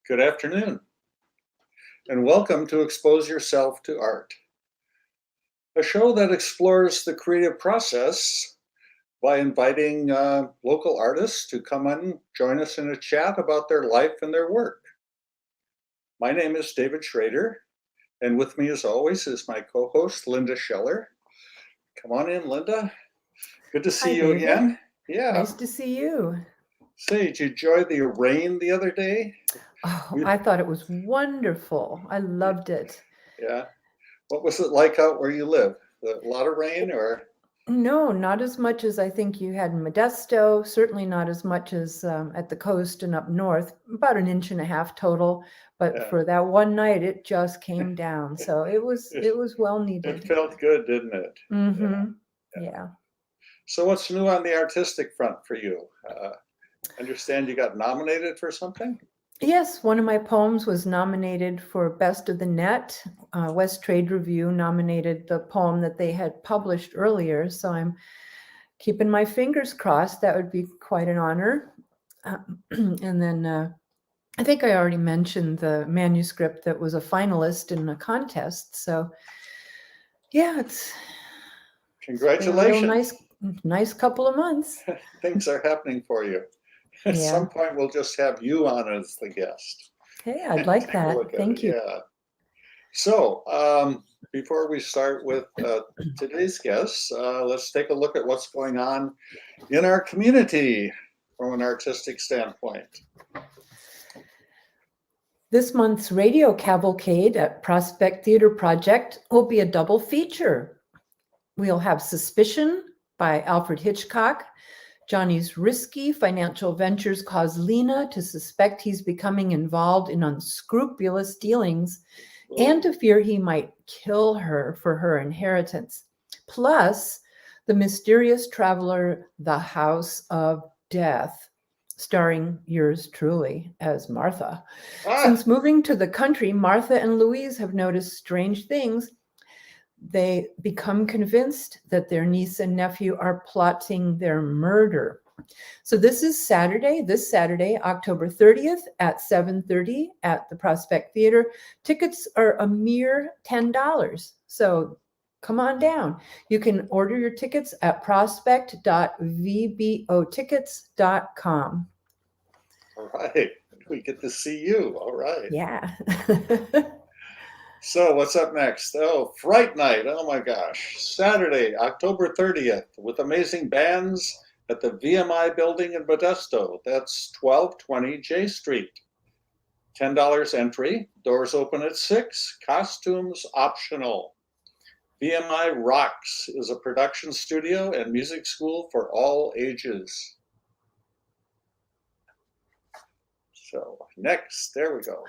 Good afternoon, and welcome to Expose Yourself to Art, a show that explores the creative process by inviting local artists to come and join us in a chat about their life and their work. My name is David Schrader, and with me, as always, is my co-host, Linda Scheller. Come on in, Linda. Good to see Hi, you David. again. Yeah. Nice to see you. Say, did you enjoy the rain the other day? Oh, I thought it was wonderful. I loved it. Yeah. What was it like out where you live? A lot of rain or? No, not as much as I think you had in Modesto. Certainly not as much as at the coast and up north. About 1.5 inches total. But Yeah. for that one night, it just came down. So it was well It needed. felt good, didn't it? Mm-hmm. Yeah. Yeah. So what's new on the artistic front for you? Understand you got nominated for something? Yes, one of my poems was nominated for Best of the Net. West Trade Review nominated the poem that they had published earlier. So I'm keeping my fingers crossed. That would be quite an honor. And then I think I already mentioned the manuscript that was a finalist in a contest. So yeah, it's been a real Congratulations. nice couple of months. Things are happening for you. At Yeah. some point, we'll just have you on as the guest. Hey, I'd like Take a that. look at Thank it. you. Yeah. So before we start with today's guests, let's take a look at what's going on in our community from an artistic standpoint. This month's radio cavalcade at Prospect Theater Project will be a double feature. We'll have Suspicion by Alfred Hitchcock. Johnny's risky financial ventures cause Lena to suspect he's becoming involved in unscrupulous dealings and to fear he might kill her for her inheritance. Plus, the mysterious traveler, The House of Death, starring yours truly as Martha. Since moving to the country, Martha and Louise have noticed strange things. They become convinced that their niece and nephew are plotting their murder. So this Saturday, October 30th at 7:30 at the Prospect Theater. Tickets are a mere $10. So come on down. You can order your tickets at prospect.vbotickets.com. All right. We get to see you. All right. Yeah. So what's up next? Oh, Fright Night. Oh my gosh. Saturday, October 30th with amazing bands at the VMI building in Modesto. That's 1220 J Street. $10 entry. Doors open at 6. Costumes optional. VMI Rocks is a production studio and music school for all ages. So next, there we go.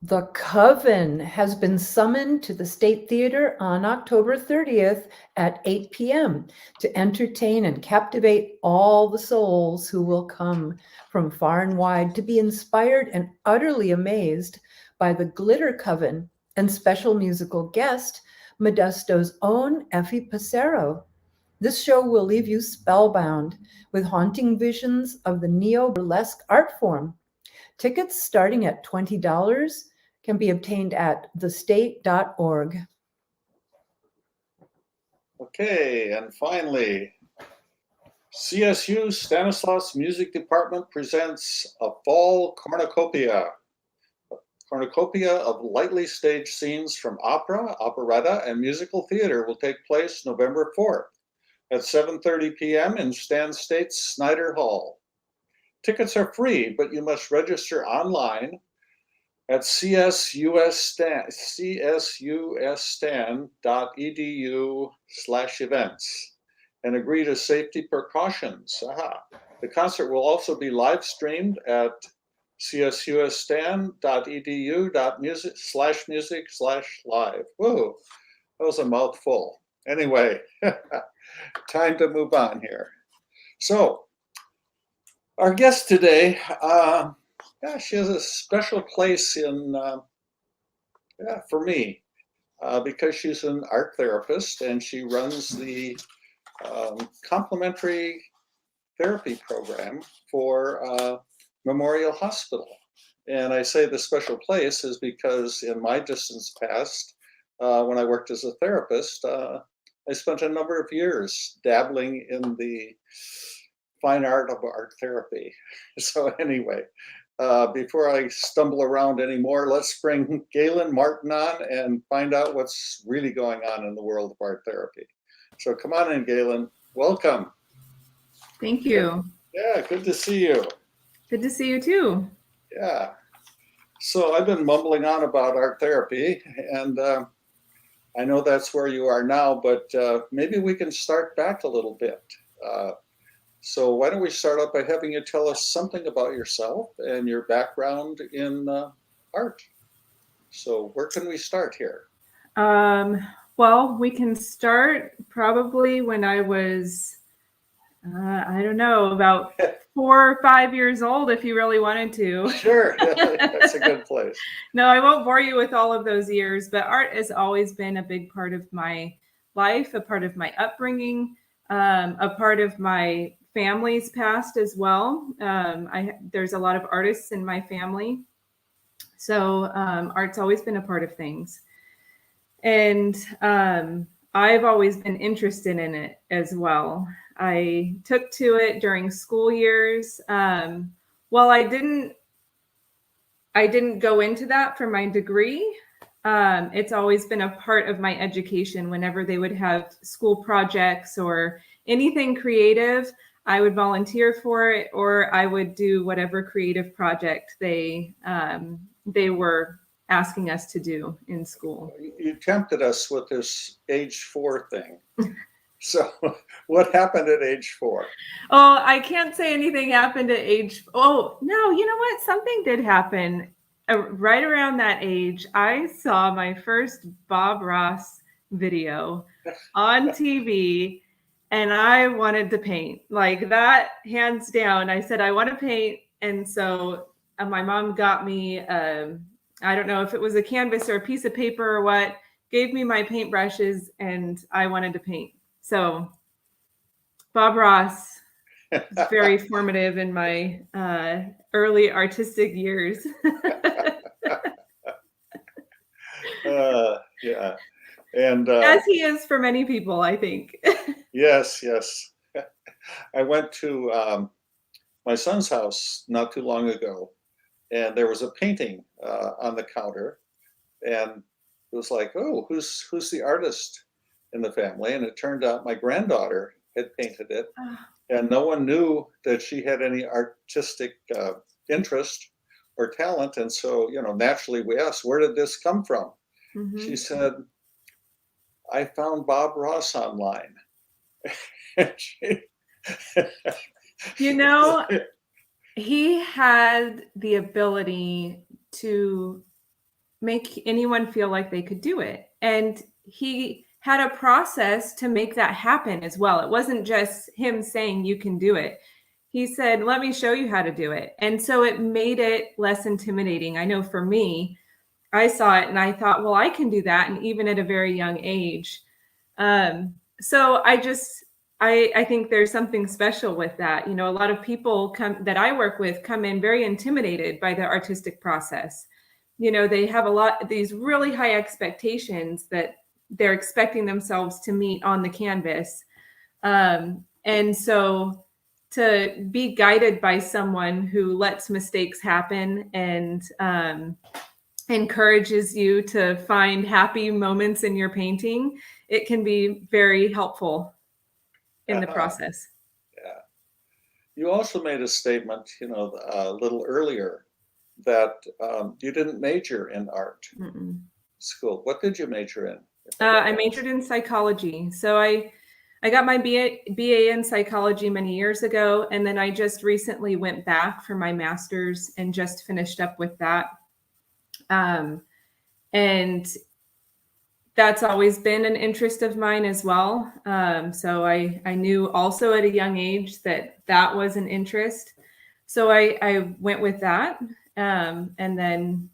The Coven has been summoned to the State Theater on October 30th at 8 p.m. to entertain and captivate all the souls who will come from far and wide to be inspired and utterly amazed by the Glitter Coven and special musical guest, Modesto's own Effie Passero. This show will leave you spellbound with haunting visions of the neo-burlesque art form. Tickets starting at $20 can be obtained at thestate.org. Okay, and finally, CSU Stanislaus Music Department presents a fall cornucopia. A cornucopia of lightly staged scenes from opera, operetta, and musical theater will take place November 4th at 7:30 p.m. in Stan State's Snyder Hall. Tickets are free, but you must register online at csusstan.edu/events and agree to safety precautions. Aha. The concert will also be live streamed at csusstan.edu.music/live. Whoa, that was a mouthful. Anyway, time to move on here. So, our guest today, she has a special place for me because she's an art therapist and she runs the complementary therapy program for Memorial Hospital. And I say the special place is because in my distant past, when I worked as a therapist, I spent a number of years dabbling in the fine art of art therapy. So anyway, before I stumble around anymore, let's bring Galen Martin on and find out what's really going on in the world of art therapy. So come on in, Galen. Welcome. Thank you. Yeah, good to see you. Good to see you too. Yeah. So I've been mumbling on about art therapy, and I know that's where you are now, but maybe we can start back a little bit. So why don't we start out by having you tell us something about yourself and your background in art. So where can we start here? Well, we can start probably when I was, I don't know, about 4 or 5 years old, if you really wanted to. Sure, that's a good place. No, I won't bore you with all of those years, but art has always been a big part of my life, a part of my upbringing, a part of my family's past as well. There's a lot of artists in my family. So art's always been a part of things. And I've always been interested in it as well. I took to it during school years. While I didn't go into that for my degree. It's always been a part of my education. Whenever they would have school projects or anything creative, I would volunteer for it, or I would do whatever creative project they were asking us to do in school. You tempted us with this age 4 thing. So what happened at age 4? Oh, I can't say anything happened at age. Oh, no, you know what? Something did happen. Right around that age, I saw my first Bob Ross video on TV, and I wanted to paint. Like that, hands down. I said, I want to paint. And so my mom got me, I don't know if it was a canvas or a piece of paper or what, gave me my paintbrushes, and I wanted to paint. So Bob Ross was very formative in my early artistic years. Yeah. And as he is for many people, I think. Yes. I went to my son's house not too long ago, and there was a painting on the counter, and it was like, oh, who's the artist in the family? And it turned out my granddaughter had painted it, and no one knew that she had any artistic interest or talent. And so, naturally we asked, where did this come from? Mm-hmm. She said, I found Bob Ross online. He had the ability to make anyone feel like they could do it. And he had a process to make that happen as well. It wasn't just him saying you can do it. He said, let me show you how to do it. And so it made it less intimidating. I know for me, I saw it and I thought, well, I can do that. And even at a very young age. So I think there's something special with that. A lot of people that I work with come in very intimidated by the artistic process. They have these really high expectations that they're expecting themselves to meet on the canvas. And so to be guided by someone who lets mistakes happen and encourages you to find happy moments in your painting, it can be very helpful in the process. Yeah. You also made a statement, a little earlier that you didn't major in art school. What did you major in? I majored in psychology. So I got my BA in psychology many years ago, and then I just recently went back for my master's and just finished up with that. And that's always been an interest of mine as well. So I knew also at a young age that was an interest. So I went with that. And then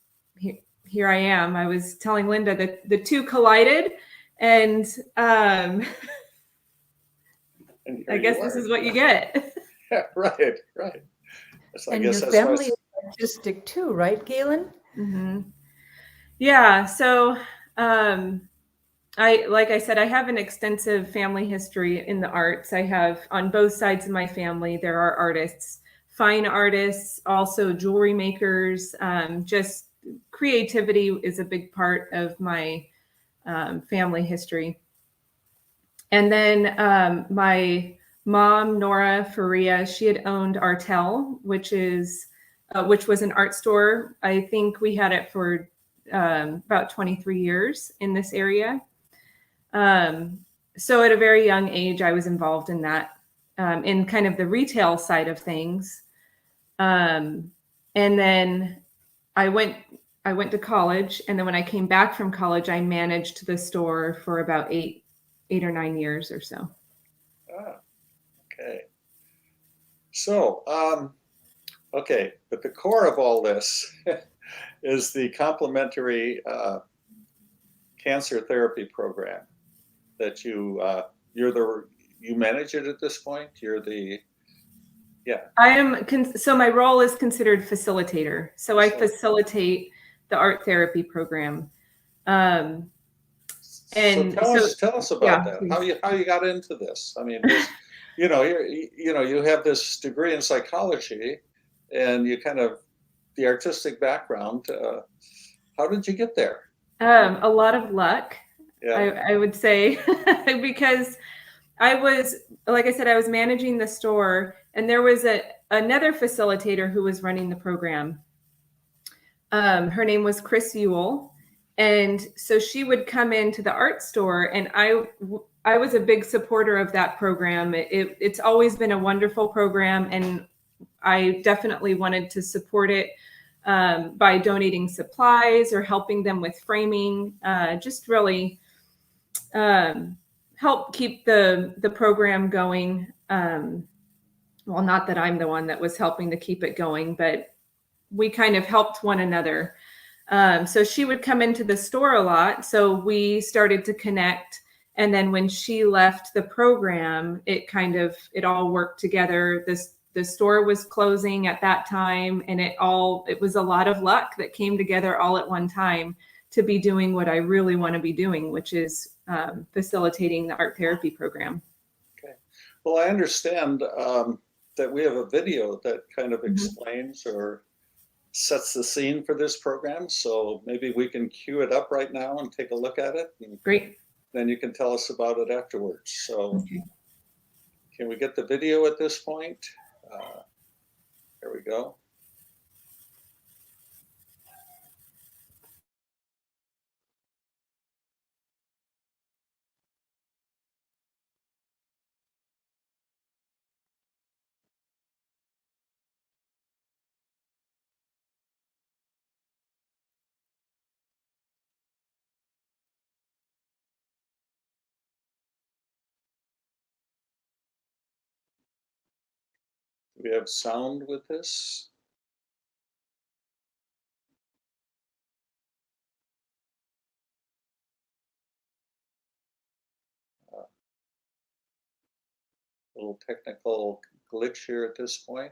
here I am. I was telling Linda that the two collided, and I guess this is what you get. Yeah, right. So and your family is artistic too, right, Galen? Mm-hmm. Yeah. So, like I said, I have an extensive family history in the arts. I have on both sides of my family, there are artists, fine artists, also jewelry makers. Just creativity is a big part of my family history. And then my mom, Nora Faria, she had owned Artel, which was an art store. I think we had it for about 23 years in this area. So at a very young age, I was involved in that, in kind of the retail side of things. And then I went to college, and then when I came back from college, I managed the store for about eight or 9 years or so. Ah, okay. So, okay, but the core of all this is the complementary cancer therapy program that you manage it at this point. You're the I am so my role is considered facilitator. So I facilitate the art therapy program. And so tell us about that. Please. How you got into this? I mean, you have this degree in psychology, and you kind of the artistic background. How did you get there? A lot of luck, Yeah. I would say, because I was, like I said, I was managing the store, and there was another facilitator who was running the program. Her name was Chris Ewell. And so she would come into the art store, and I was a big supporter of that program. It's always been a wonderful program, and I definitely wanted to support it by donating supplies or helping them with framing, just really help keep the program going. Well, not that I'm the one that was helping to keep it going, but we kind of helped one another. So she would come into the store a lot. So we started to connect. And then when she left the program, it all worked together. The store was closing at that time, and it was a lot of luck that came together all at one time to be doing what I really want to be doing, which is facilitating the art therapy program. Okay. Well, I understand that we have a video that kind of explains or sets the scene for this program. So maybe we can cue it up right now and take a look at it. And Great. then you can tell us about it afterwards. So Okay. Can we get the video at this point? There we go. Do we have sound with this? Little technical glitch here at this point.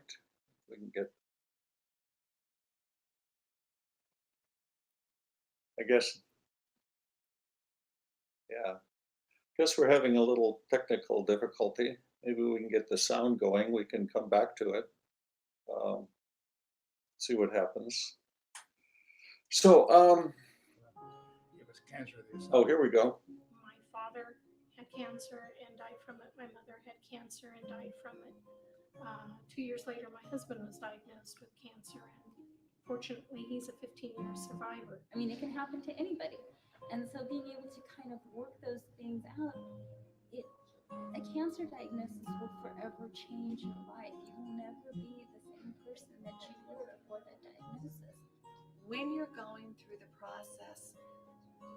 We can get, I guess, yeah. Guess we're having a little technical difficulty. Maybe we can get the sound going. We can come back to it. See what happens. So, It was cancer. oh, here we go. My father had cancer and died from it. My mother had cancer and died from it. 2 years later, my husband was diagnosed with cancer, and fortunately, he's a 15-year survivor. I mean, it can happen to anybody. And so being able to kind of work those things out, a cancer diagnosis will forever change your life. You will never be the same person that you were before that diagnosis. When you're going through the process,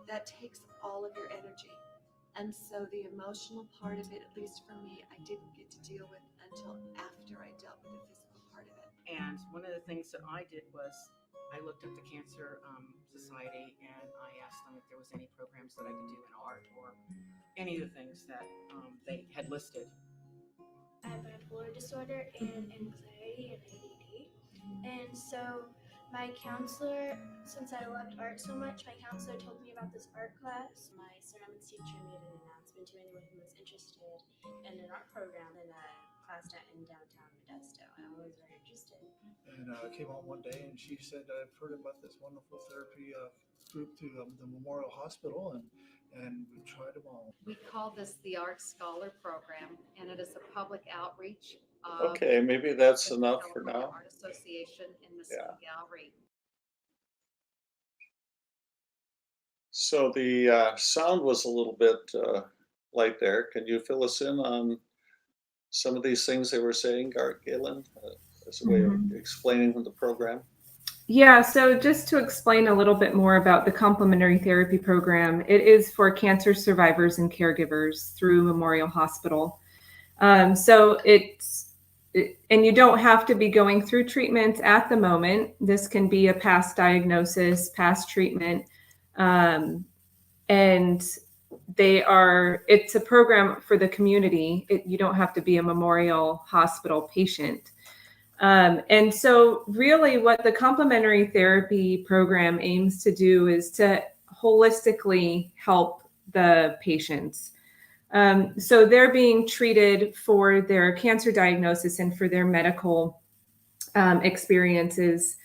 that takes all of your energy. And so the emotional part of it, at least for me, I didn't get to deal with until after I dealt with the physical part of it. And one of the things that I did was I looked up the Cancer Society, and I asked them if there was any programs that I could do in art or any of the things that they had listed. I have bipolar disorder and anxiety and ADD. And so my counselor, since I loved art so much, my counselor told me about this art class. My ceramics teacher made an announcement to anyone who was interested in an art program in a class in downtown Modesto. I was very interested. And I came home one day and she said, I've heard about this wonderful therapy group to the Memorial Hospital, and we tried them all. We call this the Art Scholar Program, and it is a public outreach of Okay, maybe that's the enough for California now. Art Association in the Yeah. City Gallery. So the sound was a little bit light there. Can you fill us in on some of these things they were saying, Galen, as a way of explaining the program? Yeah, so just to explain a little bit more about the complementary therapy program, it is for cancer survivors and caregivers through Memorial Hospital. So and you don't have to be going through treatments at the moment. This can be a past diagnosis, past treatment. And it's a program for the community. You don't have to be a Memorial Hospital patient. And so really what the complementary therapy program aims to do is to holistically help the patients. So they're being treated for their cancer diagnosis and for their medical experiences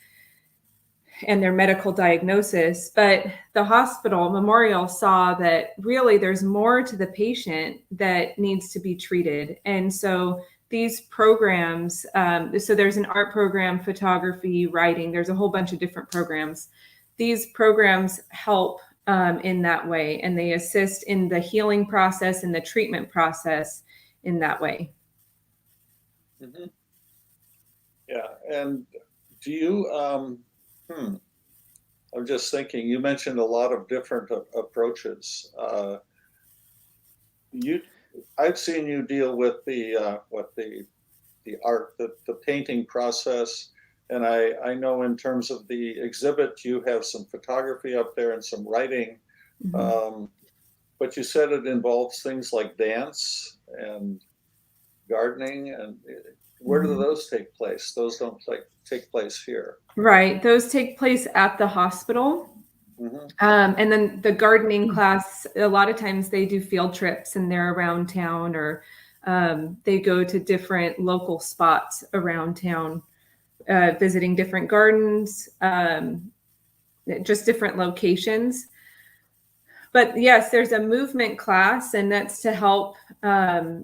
and their medical diagnosis. But the hospital, Memorial, saw that really there's more to the patient that needs to be treated. And so these programs, so there's an art program, photography, writing, there's a whole bunch of different programs. These programs help in that way, and they assist in the healing process and the treatment process in that way. Mm-hmm. Yeah, and do you, I'm just thinking, you mentioned a lot of different approaches. I've seen you deal with the art, the painting process, and I know in terms of the exhibit, you have some photography up there and some writing, but you said it involves things like dance and gardening, and where do those take place? Those don't take place here. Right, those take place at the hospital. And then the gardening class, a lot of times they do field trips and they're around town, or they go to different local spots around town, visiting different gardens, just different locations. But yes, there's a movement class, and that's to help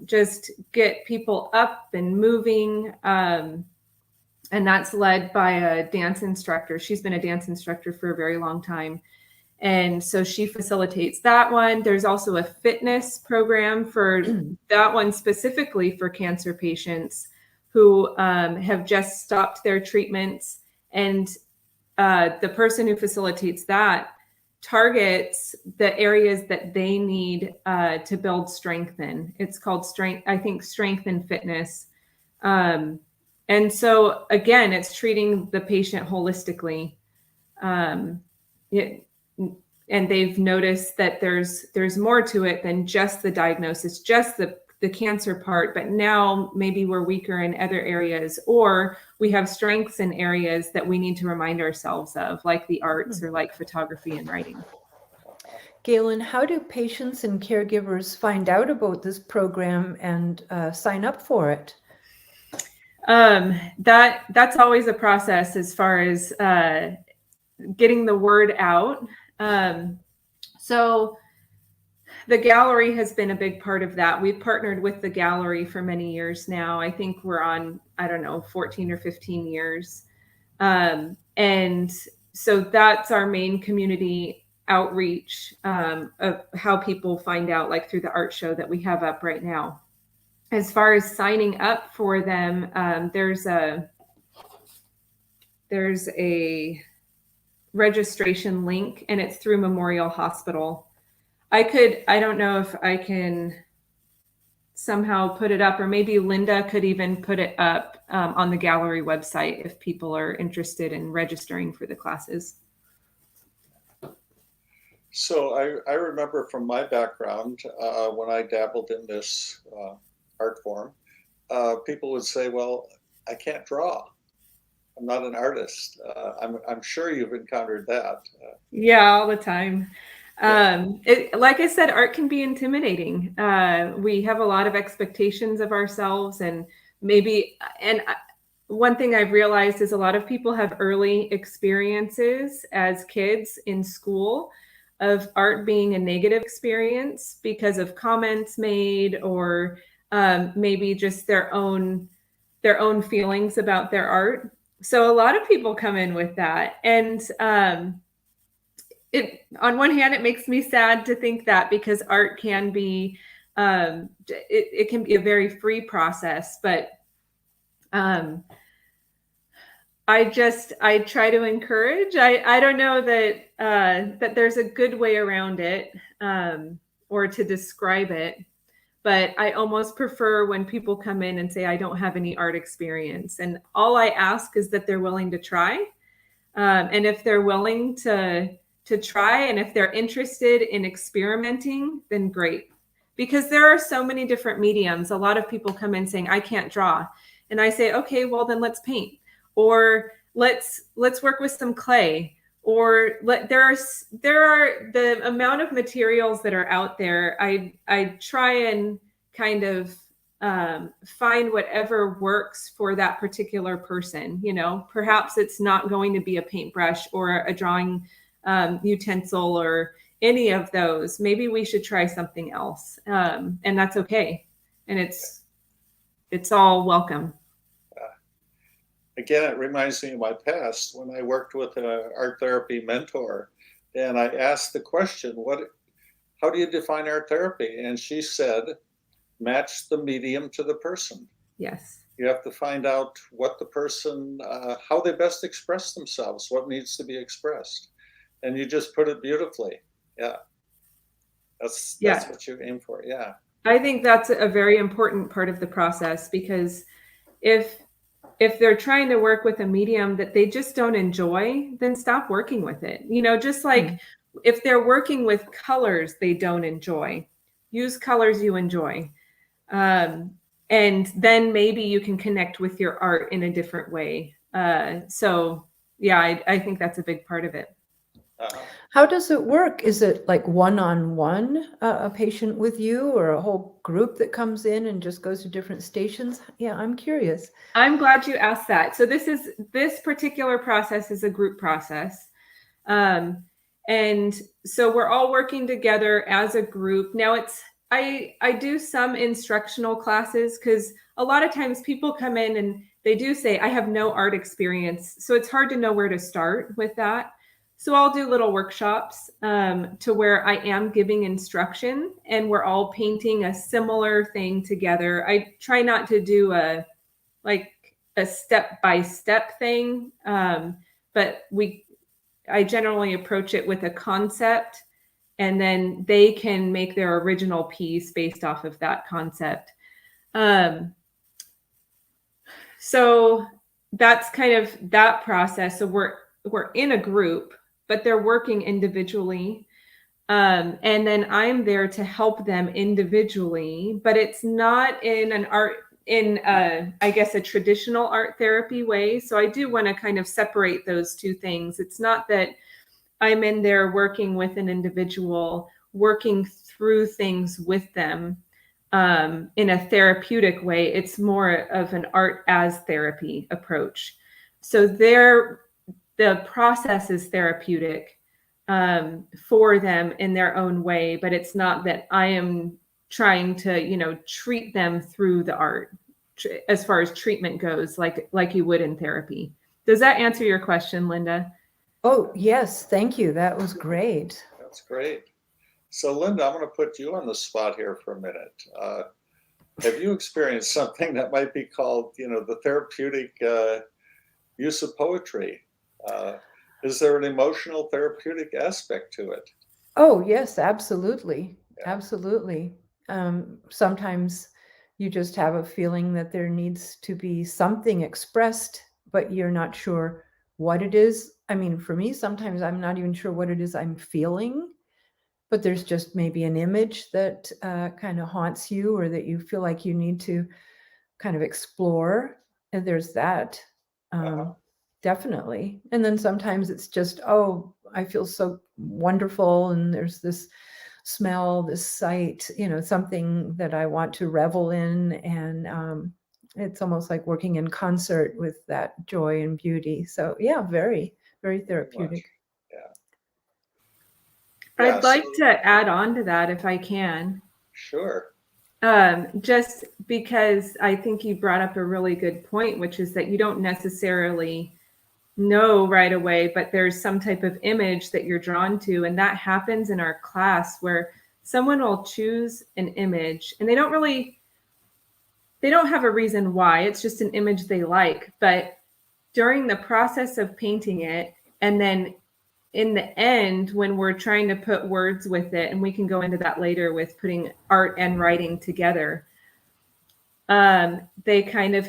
just get people up and moving. And that's led by a dance instructor. She's been a dance instructor for a very long time. And so she facilitates that one. There's also a fitness program for that one, specifically for cancer patients who have just stopped their treatments. And the person who facilitates that targets the areas that they need to build strength in. It's called strength and fitness. And so again, it's treating the patient holistically. And they've noticed that there's more to it than just the diagnosis, just the cancer part, but now maybe we're weaker in other areas, or we have strengths in areas that we need to remind ourselves of, like the arts or like photography and writing. Galen, how do patients and caregivers find out about this program and sign up for it? That's always a process as far as getting the word out. So the gallery has been a big part of that. We've partnered with the gallery for many years now. I think we're on, 14 or 15 years. And so that's our main community outreach of how people find out, like through the art show that we have up right now. As far as signing up for them, there's a registration link, and it's through Memorial Hospital. I don't know if I can somehow put it up, or maybe Linda could even put it up on the gallery website if people are interested in registering for the classes. So I remember from my background, when I dabbled in this art form, people would say, well, I can't draw. I'm not an artist. I'm sure you've encountered that. Yeah, all the time. Like I said, art can be intimidating. We have a lot of expectations of ourselves, and one thing I've realized is a lot of people have early experiences as kids in school of art being a negative experience because of comments made, or maybe just their own feelings about their art. So a lot of people come in with that, and on one hand, it makes me sad to think that, because art can be it can be a very free process, but I try to encourage. I don't know that that there's a good way around it, or to describe it, but I almost prefer when people come in and say, I don't have any art experience, and all I ask is that they're willing to try. And if they're willing to try, and if they're interested in experimenting, then great. Because there are so many different mediums. A lot of people come in saying, I can't draw. And I say, okay, well then let's paint, or let's work with some clay, or there are the amount of materials that are out there. I try and kind of find whatever works for that particular person. You know, perhaps it's not going to be a paintbrush or a drawing utensil or any of those. Maybe we should try something else, and that's okay. And it's all welcome. Again, it reminds me of my past when I worked with an art therapy mentor, and I asked the question, how do you define art therapy? And she said, match the medium to the person. Yes. You have to find out what the person, how they best express themselves, what needs to be expressed. And you just put it beautifully. Yeah. That's what you aim for. Yeah. I think that's a very important part of the process, because if they're trying to work with a medium that they just don't enjoy, then stop working with it. You know, just like if they're working with colors they don't enjoy, use colors you enjoy. And then maybe you can connect with your art in a different way. So yeah, I think that's a big part of it. How does it work? Is it like one-on-one, a patient with you, or a whole group that comes in and just goes to different stations? Yeah, I'm curious. I'm glad you asked that. So this particular process is a group process. And so we're all working together as a group. Now I do some instructional classes, because a lot of times people come in and they do say, I have no art experience. So it's hard to know where to start with that. So I'll do little workshops to where I am giving instruction, and we're all painting a similar thing together. I try not to do a step-by-step thing, but I generally approach it with a concept, and then they can make their original piece based off of that concept. So that's kind of that process. So we're in a group, but they're working individually. And then I'm there to help them individually, but it's not in I guess a traditional art therapy way. So I do want to kind of separate those two things. It's not that I'm in there working with an individual, working through things with them in a therapeutic way. It's more of an art as therapy approach. So the process is therapeutic for them in their own way, but it's not that I am trying to, treat them through the art as far as treatment goes, like you would in therapy. Does that answer your question, Linda? Oh, yes. Thank you. That was great. That's great. So Linda, I'm going to put you on the spot here for a minute. Have you experienced something that might be called, the therapeutic use of poetry? Is there an emotional therapeutic aspect to it? Oh, yes, absolutely. Yeah. Absolutely. Sometimes you just have a feeling that there needs to be something expressed, but you're not sure what it is. I mean, for me, sometimes I'm not even sure what it is I'm feeling, but there's just maybe an image that kind of haunts you, or that you feel like you need to kind of explore. And there's that. definitely. And then sometimes it's just, oh, I feel so wonderful, and there's this smell, this sight, something that I want to revel in. And it's almost like working in concert with that joy and beauty. So yeah, very, very therapeutic. Yeah. I'd like to add on to that if I can. Sure. Just because I think you brought up a really good point, which is that you don't necessarily know right away, but there's some type of image that you're drawn to. And that happens in our class where someone will choose an image and they don't have a reason why. It's just an image they like. But during the process of painting it, and then in the end, when we're trying to put words with it, and we can go into that later with putting art and writing together, they kind of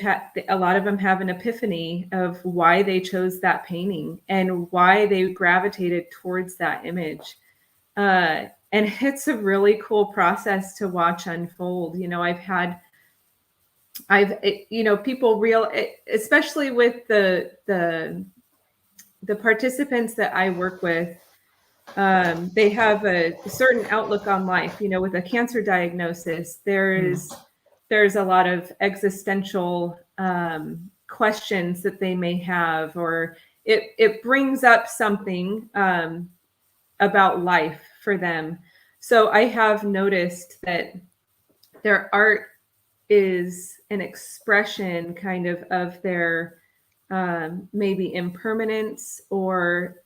a lot of them have an epiphany of why they chose that painting and why they gravitated towards that image. And it's a really cool process to watch unfold. People especially with the participants that I work with, they have a certain outlook on life. With a cancer diagnosis, there's a lot of existential questions that they may have, or it brings up something about life for them. So I have noticed that their art is an expression kind of their maybe impermanence, or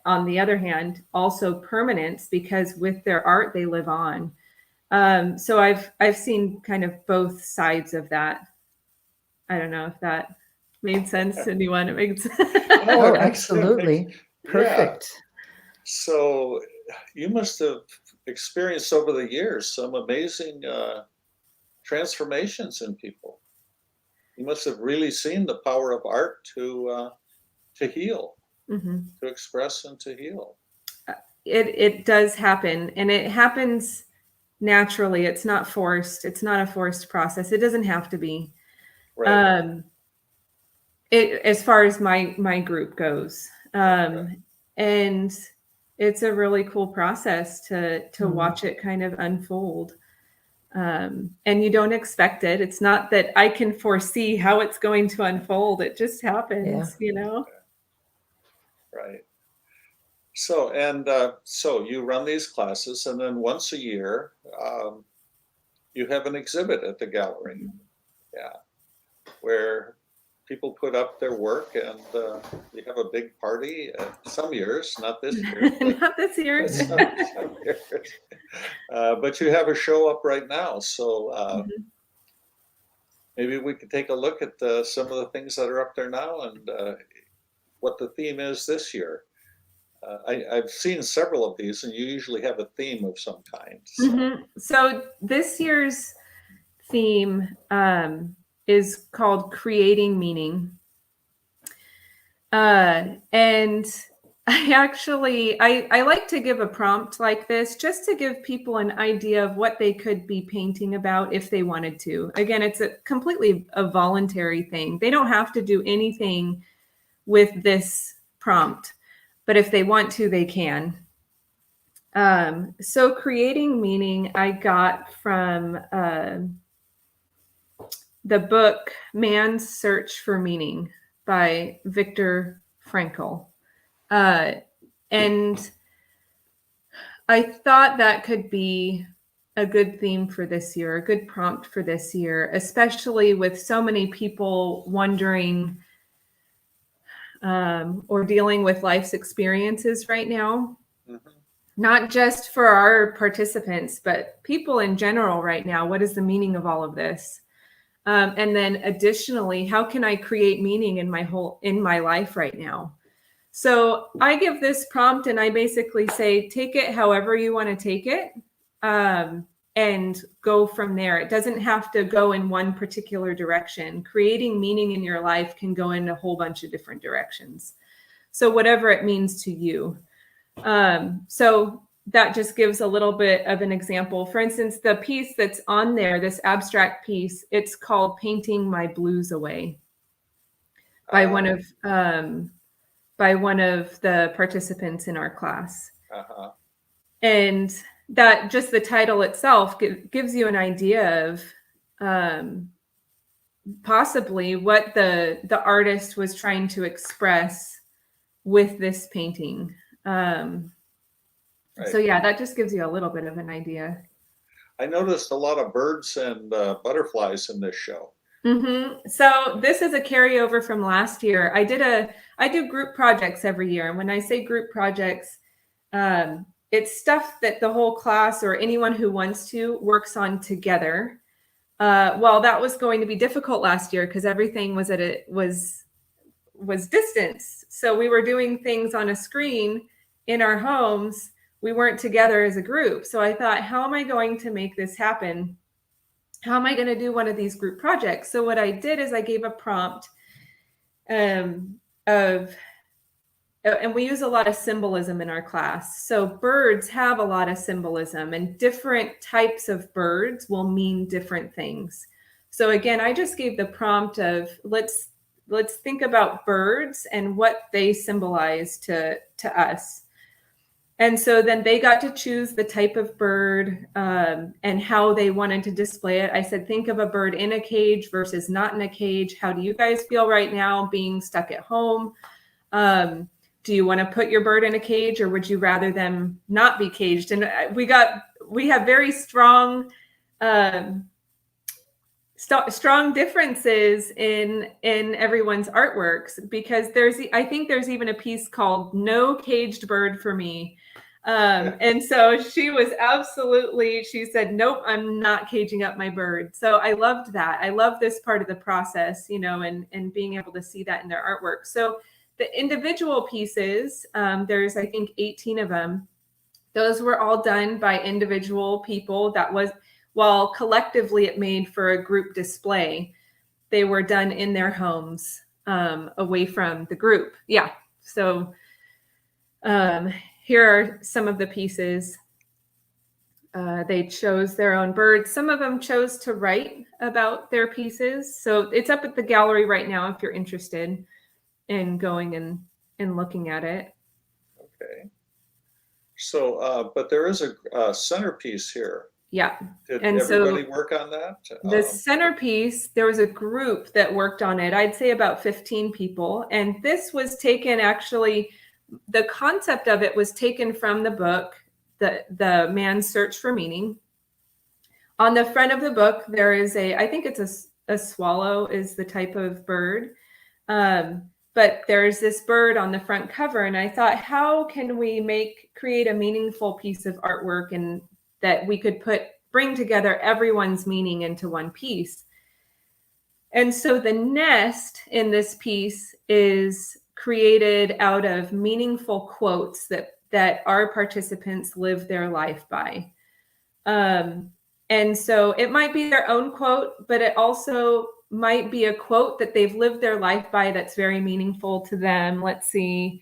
on the other hand, also permanence, because with their art they live on. So I've seen kind of both sides of that. I don't know if that made sense to anyone. It makes Oh, absolutely. Perfect. Yeah. So you must have experienced over the years some amazing transformations in people. You must have really seen the power of art to heal, to express and to heal. It does happen, and it happens naturally. It's not forced. It's not a forced process. It doesn't have to be. Right. As far as my group goes, and it's a really cool process to watch it kind of unfold. And you don't expect it. It's not that I can foresee how it's going to unfold. It just happens, Right. So you run these classes, and then once a year, you have an exhibit at the gallery. Yeah. Where people put up their work, and you have a big party. Some years, not this year. Not this year. Some years. But you have a show up right now, so maybe we could take a look at some of the things that are up there now, and what the theme is this year. I've seen several of these, and you usually have a theme of some kind. So this year's theme is called Creating Meaning. And I like to give a prompt like this just to give people an idea of what they could be painting about if they wanted to. Again, it's completely a voluntary thing. They don't have to do anything with this prompt, but if they want to, they can. So Creating Meaning, I got from the book Man's Search for Meaning by Viktor Frankl. And I thought that could be a good theme for this year, a good prompt for this year, especially with so many people wondering or dealing with life's experiences right now. Not just for our participants, but people in general right now. What is the meaning of all of this? And then additionally, how can I create meaning in my life right now? So I give this prompt and I basically say, take it however you want to take it, and go from there. It doesn't have to go in one particular direction. Creating meaning in your life can go in a whole bunch of different directions. So whatever it means to you. So that just gives a little bit of an example. For instance, the piece that's on there, this abstract piece, it's called Painting My Blues Away. by one of the participants in our class. Uh-huh. And that just the title itself gives you an idea of possibly what the artist was trying to express with this painting. Right. So yeah, that just gives you a little bit of an idea. I noticed a lot of birds and butterflies in this show. So this is a carryover from last year. I do group projects every year. And when I say group projects, it's stuff that the whole class or anyone who wants to works on together. Well, that was going to be difficult last year because everything was was distance. So we were doing things on a screen in our homes. We weren't together as a group. So I thought, how am I going to make this happen? How am I going to do one of these group projects? So what I did is I gave a prompt and we use a lot of symbolism in our class. So birds have a lot of symbolism, and different types of birds will mean different things. So again, I just gave the prompt of let's think about birds and what they symbolize to us. And so then they got to choose the type of bird and how they wanted to display it. I said, think of a bird in a cage versus not in a cage. How do you guys feel right now being stuck at home? Do you want to put your bird in a cage, or would you rather them not be caged? And we have very strong strong differences in everyone's artworks, because I think there's even a piece called "No Caged Bird for Me." And so she said, nope, I'm not caging up my bird. So I loved that. I love this part of the process, and being able to see that in their artwork. So the individual pieces, there's, I think, 18 of them. Those were all done by individual people. While collectively it made for a group display, they were done in their homes, away from the group. Yeah. So here are some of the pieces. They chose their own birds. Some of them chose to write about their pieces. So it's up at the gallery right now if you're interested in going and looking at it. Okay. So, but there is a centerpiece here. Yeah. Did and everybody so work on that? the centerpiece, there was a group that worked on it. I'd say about 15 people. And this was taken, actually, the concept of it was taken from the book, The Man's Search for Meaning. On the front of the book, there is I think it's a swallow is the type of bird. But there's this bird on the front cover. And I thought, how can we create a meaningful piece of artwork and that we could bring together everyone's meaning into one piece? And so the nest in this piece is created out of meaningful quotes that our participants live their life by. And so it might be their own quote, but it also might be a quote that they've lived their life by that's very meaningful to them. Let's see.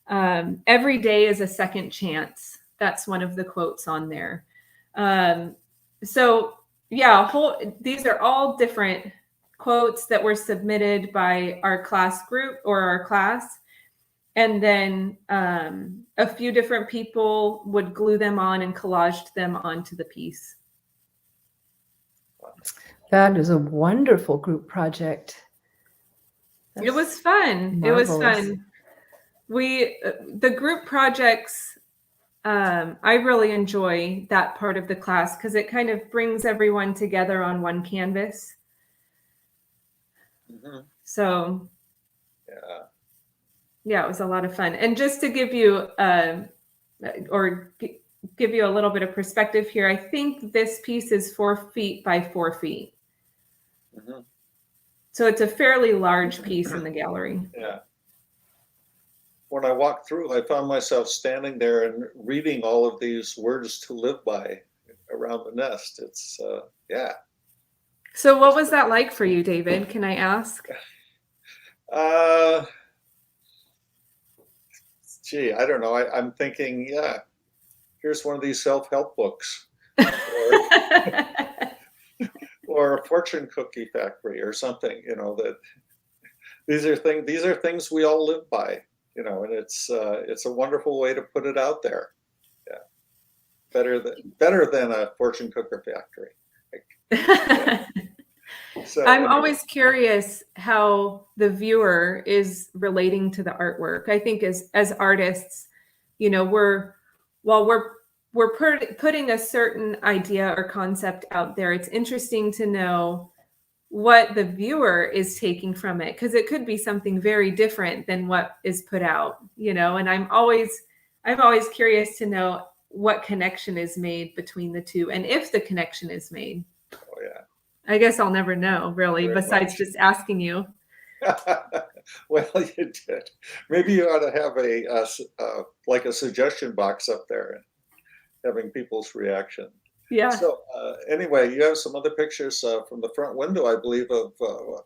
Every day is a second chance. That's one of the quotes on there. So yeah, these are all different quotes that were submitted by our class group or our class. And then a few different people would glue them on and collaged them onto the piece. That is a wonderful group project. It was fun. Marvelous. It was fun. The group projects, I really enjoy that part of the class because it kind of brings everyone together on one canvas. Mm-hmm. So yeah, it was a lot of fun. And just to give you give you a little bit of perspective here, I think this piece is 4 feet by 4 feet. Mm-hmm. So it's a fairly large piece in the gallery. Yeah. When I walked through, I found myself standing there and reading all of these words to live by around the nest. It's, yeah. So what was that like for you, David? Can I ask? Gee, I don't know. I'm thinking, yeah, here's one of these self-help books. Or a fortune cookie factory or something, that These are things we all live by, you know, and it's a wonderful way to put it out there. Yeah, better than a fortune cooker factory. So I'm anyway. always curious how the viewer is relating to the artwork. I think as artists, you know, we're putting a certain idea or concept out there, it's interesting to know what the viewer is taking from it, because it could be something very different than what is put out, you know. And I'm always curious to know what connection is made between the two, and if the connection is made. Oh yeah. I guess I'll never know, really, Very besides much. just asking you. Well, you did. Maybe you ought to have like a suggestion box up there and having people's reaction. Yeah. So anyway, you have some other pictures from the front window, I believe, of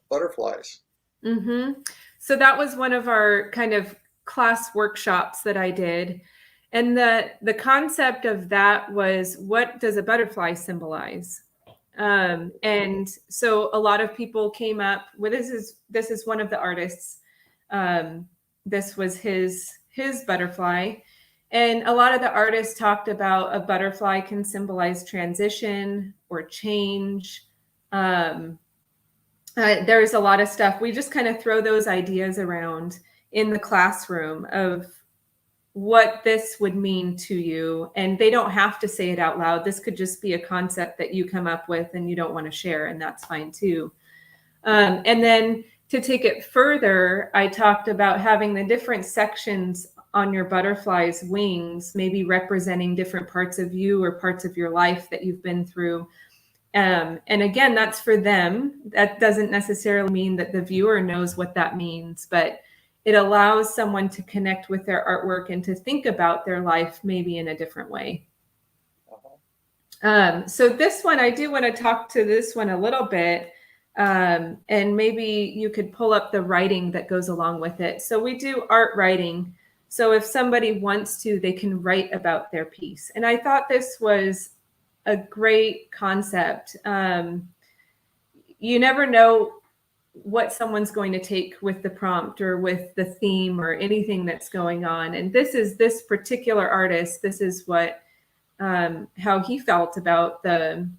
butterflies. Mm-hmm. So that was one of our kind of class workshops that I did. And the concept of that was, what does a butterfly symbolize? And so a lot of people came up with, this is one of the artists. This was his butterfly. And a lot of the artists talked about a butterfly can symbolize transition or change. There's a lot of stuff. We just kind of throw those ideas around in the classroom of what this would mean to you. And they don't have to say it out loud. This could just be a concept that you come up with and you don't want to share, and that's fine too. And then to take it further, I talked about having the different sections on your butterfly's wings, maybe representing different parts of you or parts of your life that you've been through. And again, that's for them. That doesn't necessarily mean that the viewer knows what that means, but it allows someone to connect with their artwork and to think about their life maybe in a different way. So this one, I do want to talk to this one a little bit. And maybe you could pull up the writing that goes along with it. So we do art writing. So if somebody wants to, they can write about their piece. And I thought this was a great concept. You never know what someone's going to take with the prompt or with the theme or anything that's going on. And this particular artist, this is what, how he felt about the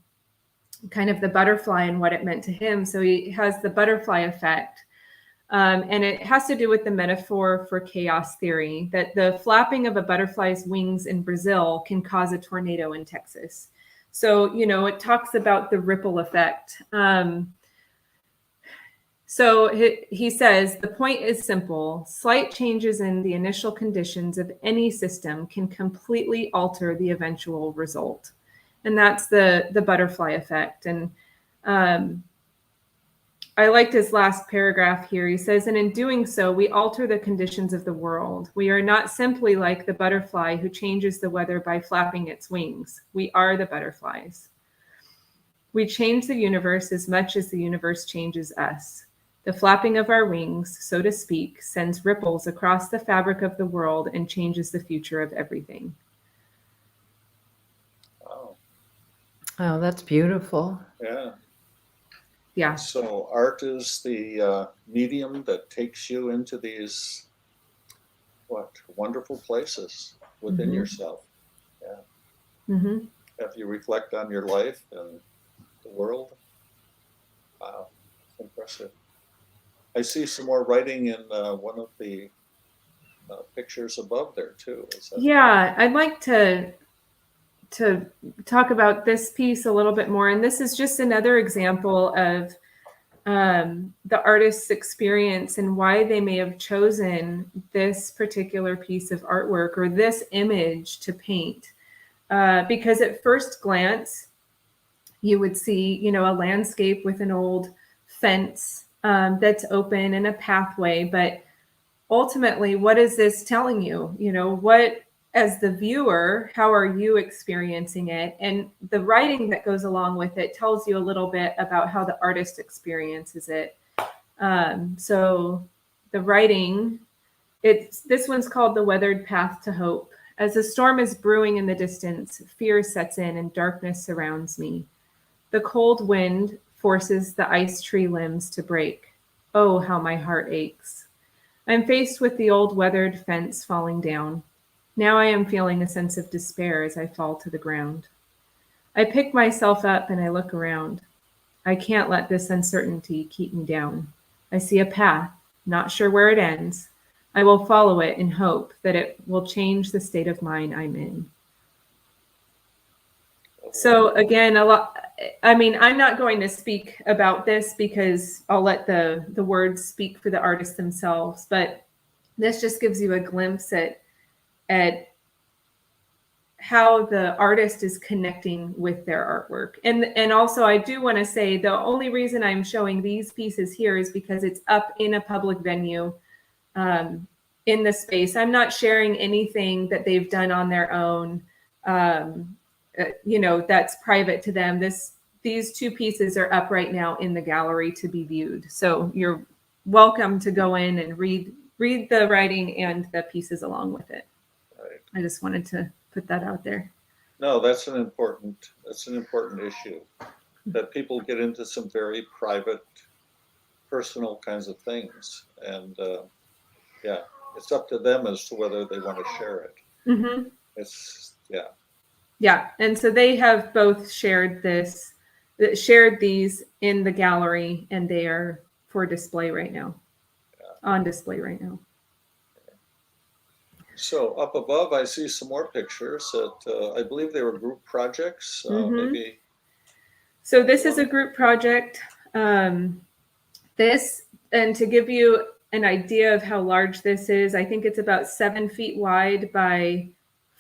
kind of the butterfly and what it meant to him. So he has the butterfly effect. And it has to do with the metaphor for chaos theory, that the flapping of a butterfly's wings in Brazil can cause a tornado in Texas. So, you know, it talks about the ripple effect. So he says, the point is simple. Slight changes in the initial conditions of any system can completely alter the eventual result. And that's the butterfly effect. And I liked his last paragraph here. He says, and in doing so, we alter the conditions of the world. We are not simply like the butterfly who changes the weather by flapping its wings. We are the butterflies. We change the universe as much as the universe changes us. The flapping of our wings, so to speak, sends ripples across the fabric of the world and changes the future of everything. Wow. Oh, that's beautiful. Yeah. Yeah. So art is the medium that takes you into these wonderful places within yourself. Yeah. Mm-hmm. Have you reflect on your life and the world? Wow, it's impressive. I see some more writing in one of the pictures above there too. Yeah, I'd like to talk about this piece a little bit more. And this is just another example of the artist's experience and why they may have chosen this particular piece of artwork or this image to paint. Because at first glance, you would see, you know, a landscape with an old fence that's open and a pathway. But ultimately, what is this telling you? You know, what, as the viewer, how are you experiencing it? And the writing that goes along with it tells you a little bit about how the artist experiences it. So the writing, this one's called The Weathered Path to Hope. As a storm is brewing in the distance, fear sets in and darkness surrounds me. The cold wind forces the ice tree limbs to break. Oh, how my heart aches. I'm faced with the old weathered fence falling down. Now I am feeling a sense of despair as I fall to the ground. I pick myself up and I look around. I can't let this uncertainty keep me down. I see a path, not sure where it ends. I will follow it in hope that it will change the state of mind I'm in. So again, I'm not going to speak about this because I'll let the words speak for the artists themselves, but this just gives you a glimpse at how the artist is connecting with their artwork. And also I do want to say the only reason I'm showing these pieces here is because it's up in a public venue in the space. I'm not sharing anything that they've done on their own, that's private to them. These two pieces are up right now in the gallery to be viewed. So you're welcome to go in and read the writing and the pieces along with it. Right. I just wanted to put that out there. No, that's an important issue, that people get into some very private, personal kinds of things, and it's up to them as to whether they want to share it. Mm-hmm. Yeah, and so they have both shared these in the gallery, and they are for display right now. On display right now. So up above, I see some more pictures that I believe they were group projects. Maybe. So this is a group project. This, and to give you an idea of how large this is, I think it's about 7 feet wide by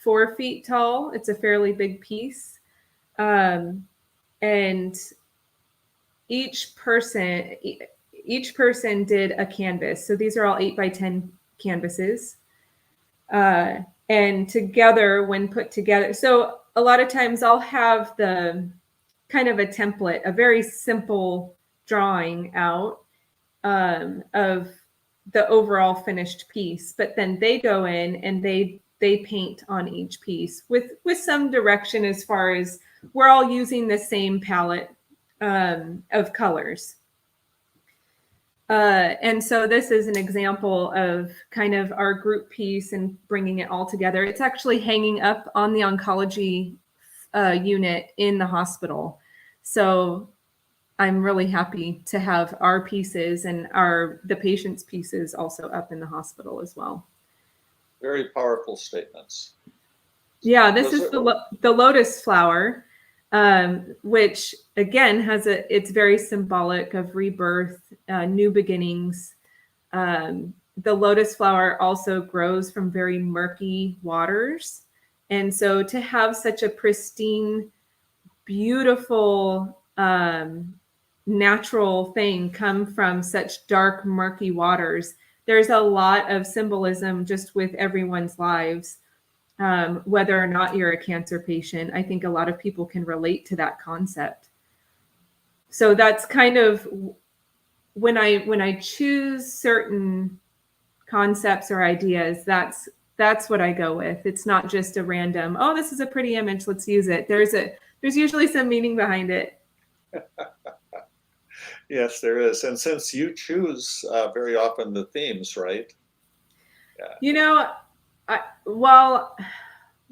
4 feet tall. It's a fairly big piece. And each person did a canvas. So these are all 8 by 10 canvases. And together, when put together, so a lot of times I'll have the kind of a template, a very simple drawing out of the overall finished piece, but then they go in and they paint on each piece with some direction as far as we're all using the same palette of colors. And so this is an example of kind of our group piece and bringing it all together. It's actually hanging up on the oncology unit in the hospital. So I'm really happy to have our pieces and the patient's pieces also up in the hospital as well. Very powerful statements. Yeah, this is the Lotus Flower, which again it's very symbolic of rebirth, new beginnings. The Lotus Flower also grows from very murky waters. And so to have such a pristine, beautiful, natural thing come from such dark, murky waters, there's a lot of symbolism just with everyone's lives. Whether or not you're a cancer patient, I think a lot of people can relate to that concept. So that's kind of when I choose certain concepts or ideas, that's what I go with. It's not just a random, oh, this is a pretty image, let's use it. There's usually some meaning behind it. Yes, there is. And since you choose very often the themes, right? Yeah. While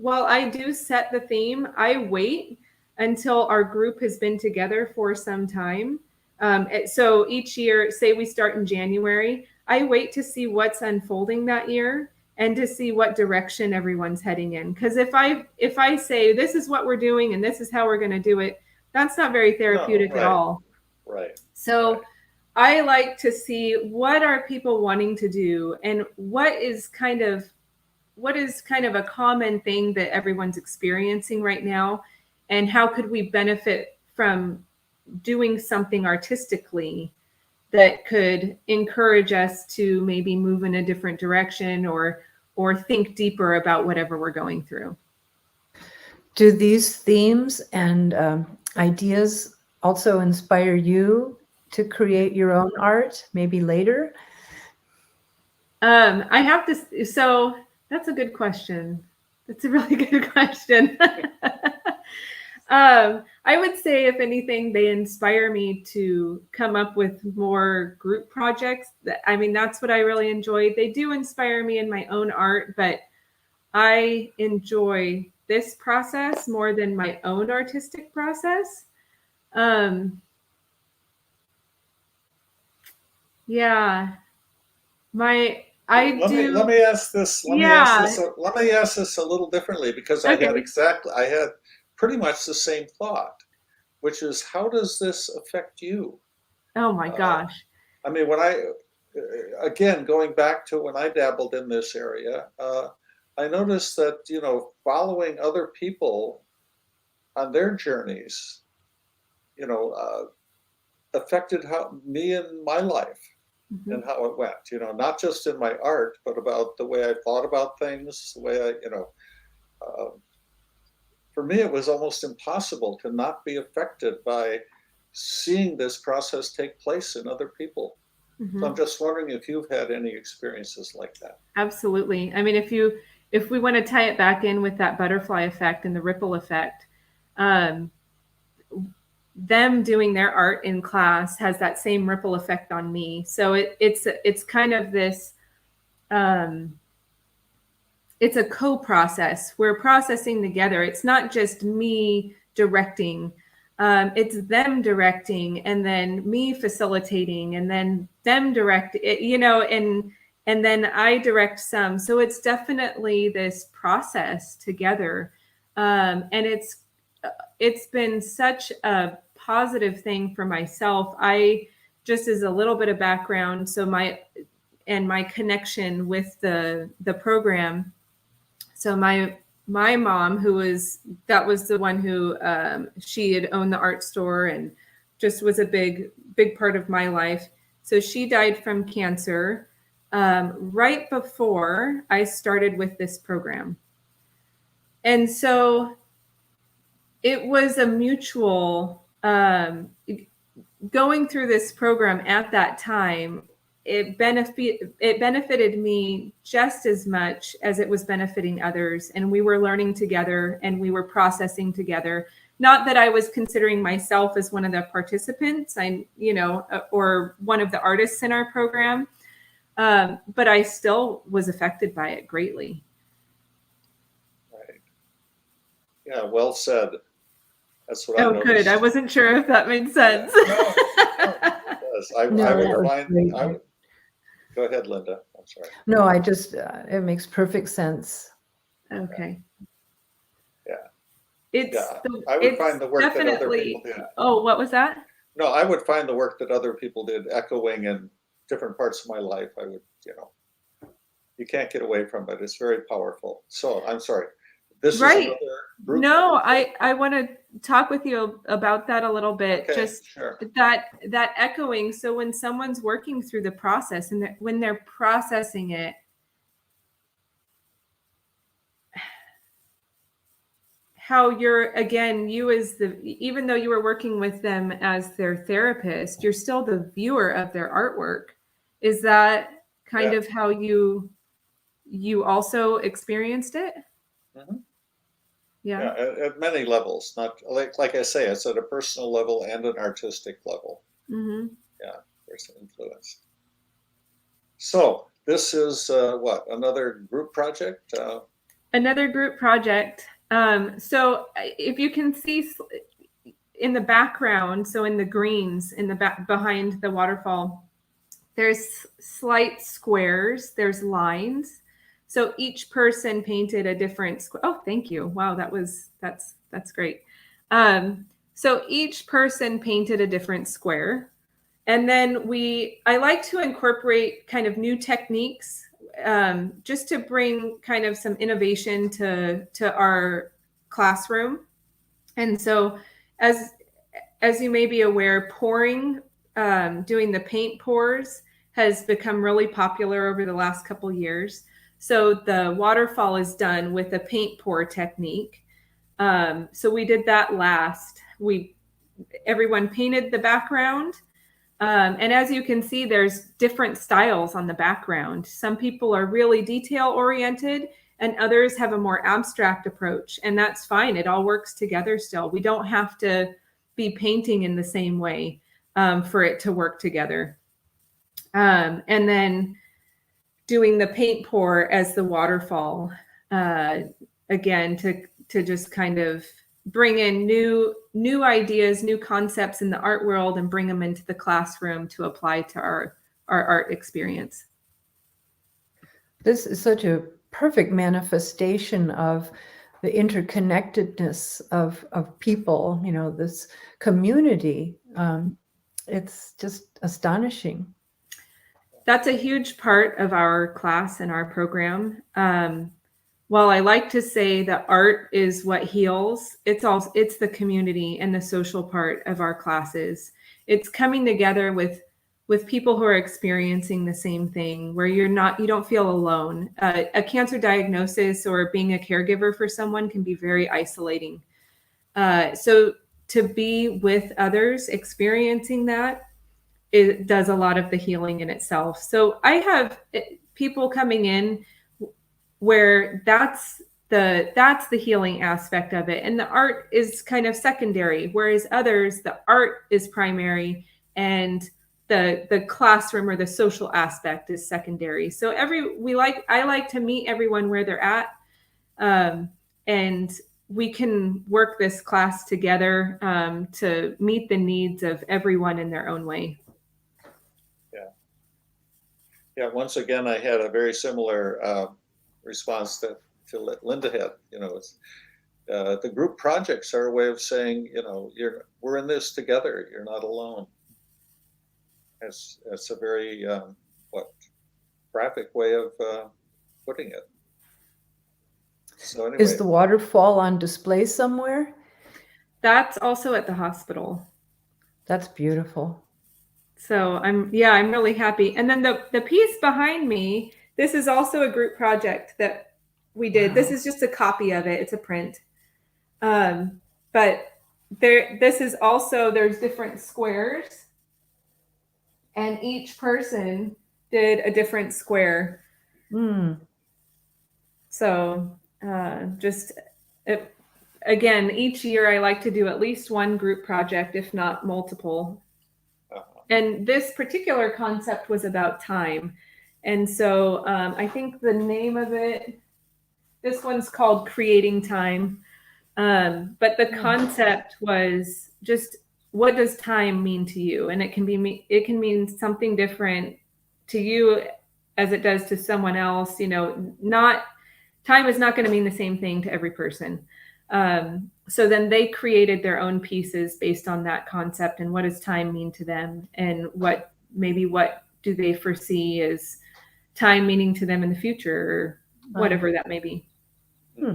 I do set the theme, I wait until our group has been together for some time. So each year, say we start in January, I wait to see what's unfolding that year and to see what direction everyone's heading in. Because if I say this is what we're doing and this is how we're going to do it, that's not very therapeutic at all. Right. So I like to see what are people wanting to do and what is kind of a common thing that everyone's experiencing right now, and how could we benefit from doing something artistically that could encourage us to maybe move in a different direction or think deeper about whatever we're going through. Do these themes and ideas also inspire you to create your own art, maybe later? So that's a good question. That's a really good question. I would say, if anything, they inspire me to come up with more group projects. I mean, that's what I really enjoy. They do inspire me in my own art, but I enjoy this process more than my own artistic process. Yeah, Let me ask this. Let me ask this a little differently, because I had pretty much the same thought, which is, how does this affect you? Oh my gosh. I mean, again, going back to when I dabbled in this area, I noticed that, following other people on their journeys, affected me in my life. Mm-hmm. And how it went, not just in my art, but about the way I thought about things, the way for me, it was almost impossible to not be affected by seeing this process take place in other people. Mm-hmm. So I'm just wondering if you've had any experiences like that. Absolutely. I mean, if we want to tie it back in with that butterfly effect and the ripple effect, them doing their art in class has that same ripple effect on me. So it's kind of this, it's a co-process. We're processing together. It's not just me directing. It's them directing, and then me facilitating, and then them direct, and then I direct some. So it's definitely this process together. And it's been such a positive thing for myself. I just, as a little bit of background, so my connection with the program. So my mom, that was the one who, she had owned the art store and just was a big part of my life. So she died from cancer right before I started with this program. And so it was a mutual, going through this program at that time, it benefited me just as much as it was benefiting others. And we were learning together and we were processing together. Not that I was considering myself as one of the participants, or one of the artists in our program, but I still was affected by it greatly. Right. Yeah, well said. That's what I noticed. Oh, good. I wasn't sure if that made sense. No, it does. Go ahead, Linda. I'm sorry. No, it makes perfect sense. Okay. Yeah. I would find the work that other people did. Oh, what was that? No, I would find the work that other people did echoing in different parts of my life. I would, you can't get away from it. It's very powerful. So I'm sorry. This right. is another group. No, I want to talk with you about that a little bit. Okay, just sure. that echoing. So when someone's working through the process and when they're processing it, how you're, again, even though you were working with them as their therapist, you're still the viewer of their artwork. Is that kind of how you also experienced it? Mm-hmm. Yeah. At many levels. Not like I say, it's at a personal level and an artistic level. Mm-hmm. Yeah, there's an influence. So this is another group project? Another group project. So if you can see in the background, so in the greens in the back behind the waterfall, there's slight squares, there's lines. So each person painted a different square. Oh, thank you. Wow, that's great. So each person painted a different square. And then I like to incorporate kind of new techniques, just to bring kind of some innovation to our classroom. And so as you may be aware, pouring, doing the paint pours has become really popular over the last couple years. So the waterfall is done with a paint pour technique. So we did that last. Everyone painted the background. And as you can see, there's different styles on the background. Some people are really detail oriented and others have a more abstract approach, and that's fine. It all works together still. We don't have to be painting in the same way for it to work together. And then doing the paint pour as the waterfall, again, to just kind of bring in new ideas, new concepts in the art world and bring them into the classroom to apply to our art experience. This is such a perfect manifestation of the interconnectedness of people, you know, this community. It's just astonishing. That's a huge part of our class and our program. While I like to say that art is what heals, it's the community and the social part of our classes. It's coming together with people who are experiencing the same thing, where you don't feel alone. A cancer diagnosis or being a caregiver for someone can be very isolating. So to be with others experiencing that, it does a lot of the healing in itself. So I have people coming in where that's the healing aspect of it, and the art is kind of secondary, whereas others, the art is primary and the classroom or the social aspect is secondary. So I like to meet everyone where they're at, and we can work this class together to meet the needs of everyone in their own way. Yeah, once again, I had a very similar response to Linda had. You know, the group projects are a way of saying, you know, we're in this together. You're not alone. It's a very graphic way of putting it. So anyway, Is the waterfall on display somewhere? That's also at the hospital. That's beautiful. So I'm really happy. And then the piece behind me, this is also a group project that we did. Wow. This is just a copy of it. It's a print. But this is also, there's different squares, and each person did a different square. So again, each year I like to do at least one group project, if not multiple. And this particular concept was about time. And so I think the name of it, this one's called Creating Time. But the concept was just, what does time mean to you? And it can mean something different to you as it does to someone else. You know, time is not going to mean the same thing to every person. So then they created their own pieces based on that concept and what does time mean to them, and what do they foresee as time meaning to them in the future, or whatever that may be. Yeah.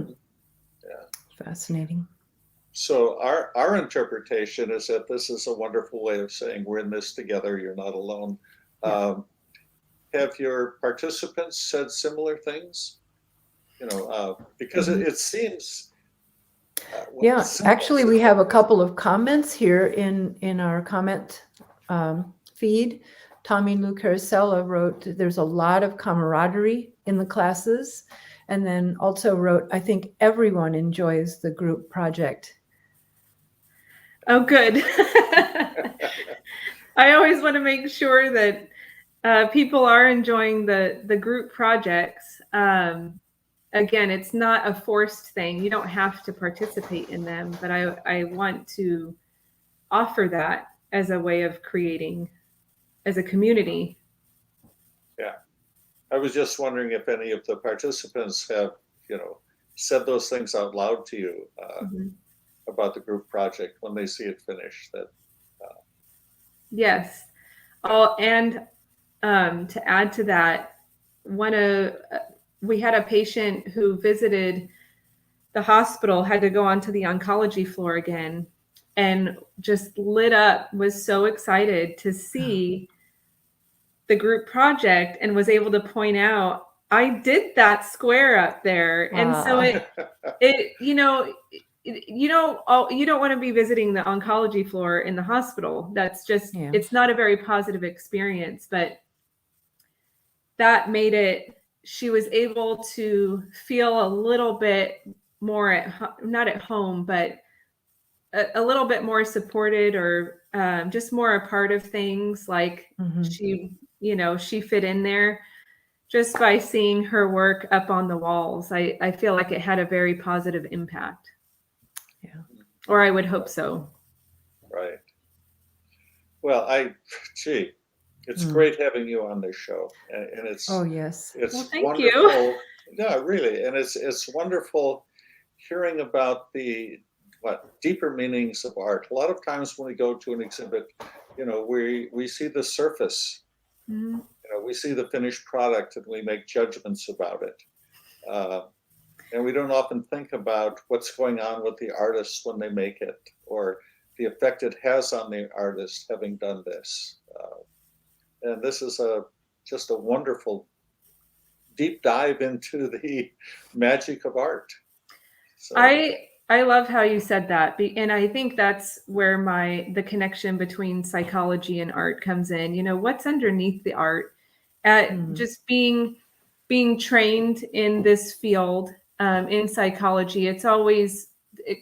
Fascinating. So our interpretation is that this is a wonderful way of saying we're in this together, you're not alone. Yeah. Have your participants said similar things? You know, because it seems... actually, we have a couple of comments here in our comment feed. Tommy Lou Carosella wrote, there's a lot of camaraderie in the classes, and then also wrote, I think everyone enjoys the group project. Oh, good. I always want to make sure that people are enjoying the group projects. Again, it's not a forced thing. You don't have to participate in them, but I want to offer that as a way of creating as a community. Yeah. I was just wondering if any of the participants have, you know, said those things out loud to you about the group project when they see it finished. Yes. And to add to that, we had a patient who visited the hospital, had to go onto the oncology floor again, and just lit up, was so excited to see the group project, and was able to point out, I did that square up there. Wow. And so it you know, you don't want to be visiting the oncology floor in the hospital. That's just, it's not a very positive experience, but that made it she was able to feel a little bit more not at home, but a little bit more supported, or just more a part of things. Like she, she fit in there just by seeing her work up on the walls. I feel like it had a very positive impact. Yeah. Or I would hope so. Right. Well, it's great having you on this show, and it's yes, it's thank wonderful. you. Yeah, really, and it's wonderful hearing about the deeper meanings of art. A lot of times when we go to an exhibit, we see the surface. We see the finished product and we make judgments about it, and we don't often think about what's going on with the artists when they make it, or the effect it has on the artist having done this. And this is just a wonderful deep dive into the magic of art. So. I love how you said that, and I think that's where the connection between psychology and art comes in. What's underneath the art? Just being trained in this field, in psychology, it's always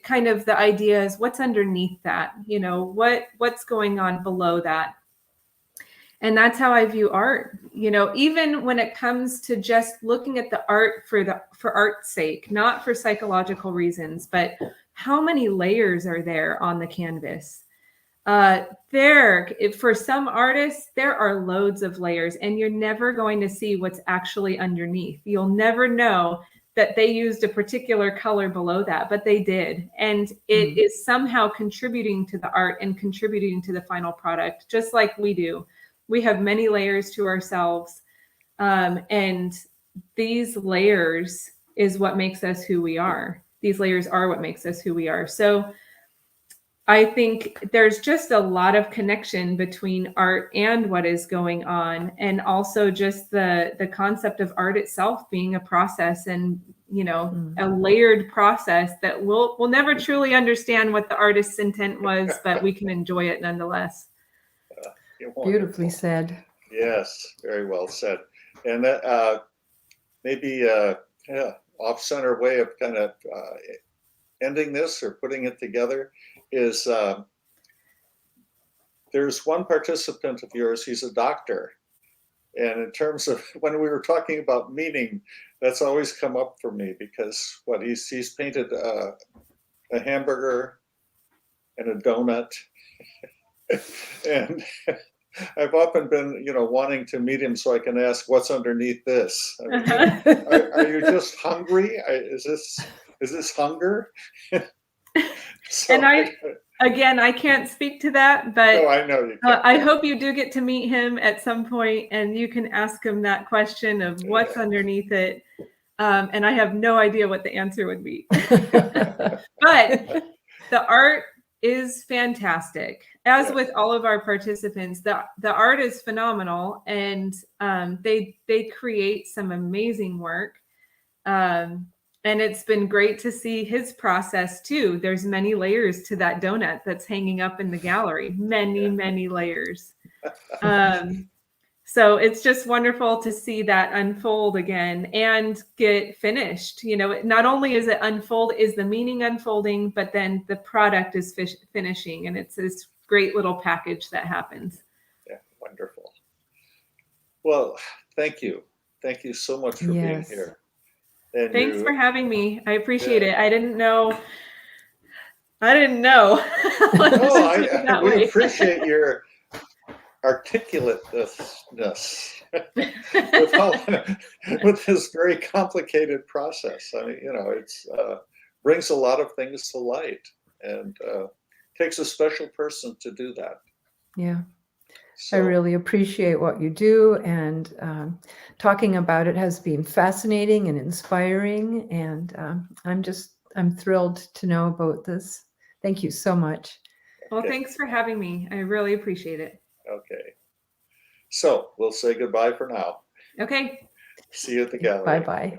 kind of the idea is what's underneath that. What's going on below that. And that's how I view art. Even when it comes to just looking at the art for art's sake, not for psychological reasons, but how many layers are there on the canvas? For some artists, there are loads of layers, and you're never going to see what's actually underneath. You'll never know that they used a particular color below that, but they did. And it is somehow contributing to the art and contributing to the final product, just like we do. We have many layers to ourselves. And these layers is what makes us who we are. These layers are what makes us who we are. So I think there's just a lot of connection between art and what is going on. And also just the concept of art itself being a process, and, a layered process that we'll never truly understand what the artist's intent was, but we can enjoy it nonetheless. Beautifully said. Yes, very well said. And that maybe off-center way of kind of ending this or putting it together is there's one participant of yours, he's a doctor. And in terms of when we were talking about meaning, that's always come up for me, because he's painted a hamburger and a donut. And I've often been, wanting to meet him so I can ask what's underneath this. I mean, are you just hungry? Is this hunger? So, and I can't speak to that, but no, I know you can't. I hope you do get to meet him at some point, and you can ask him that question of what's underneath it. And I have no idea what the answer would be. But the art is fantastic. As with all of our participants, the art is phenomenal, and they create some amazing work. And it's been great to see his process too. There's many layers to that donut that's hanging up in the gallery. Many layers. So it's just wonderful to see that unfold again and get finished. Not only is it is the meaning unfolding, but then the product is finishing, and it's this great little package that happens. Yeah, wonderful. Well, thank you. Thank you so much for being here. And thanks for having me. I appreciate it. I didn't know. We appreciate your articulateness with this very complicated process. I mean, it's brings a lot of things to light, and takes a special person to do that. Yeah. So, I really appreciate what you do, and talking about it has been fascinating and inspiring, and I'm thrilled to know about this. Thank you so much. Well, thanks for having me. I really appreciate it. Okay. So we'll say goodbye for now. Okay. See you at the gallery. Bye-bye.